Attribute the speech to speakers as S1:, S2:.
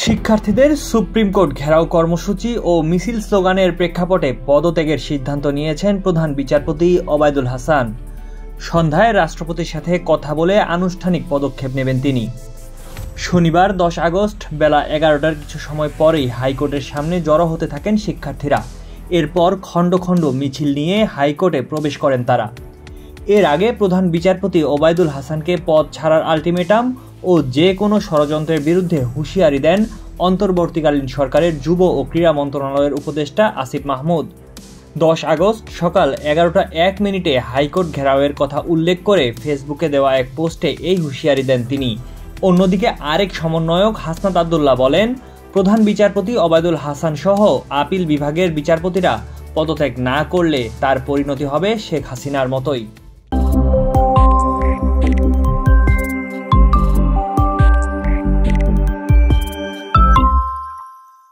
S1: শিক্ষার্থীদের supreme court ঘেরাও কর্মসূচি ও মিছিল স্লোগানের প্রেক্ষাপটে পদত্যাগের সিদ্ধান্ত নিয়েছেন প্রধান বিচারপতি ওবায়দুল হাসান। সন্ধ্যায় রাষ্ট্রপতির সাথে কথা বলে আনুষ্ঠানিক পদক্ষেপ নেবেন তিনি। শনিবার 10 আগস্ট বেলা 11টার কিছু সময় পরেই হাইকোর্টের সামনে জড়ো হতে থাকেন শিক্ষার্থীরা। এরপর খণ্ড খণ্ড মিছিল নিয়ে হাইকোর্টে প্রবেশ করেন তারা। এর আগে প্রধান বিচারপতি ওবায়দুল হাসানকে পদ ছাড়ার আলটিমেটাম ও যে কোনো ষড়যন্ত্রের বিরুদ্ধে হুঁশিয়ারি দেন অন্তর্বর্তীকালীন সরকারের যুব ও ক্রীড়া মন্ত্রণালয়ের উপদেষ্টা আসিফ মাহমুদ। 10 আগস্ট সকাল 11টা 1 হাইকোর্ট ঘেরাওয়ের কথা উল্লেখ করে ফেসবুকে দেওয়া এক পোস্টে এই হুঁশিয়ারি দেন তিনি। অন্যদিকে আরেক সমন্বয়ক হাসনাত আব্দুল্লাহ বলেন, প্রধান বিচারপতি ওবায়দুল হাসান সহ আপিল বিভাগের বিচারপতিরা পদত্যাগ না করলে তার পরিণতি হবে শেখ হাসিনার মতোই।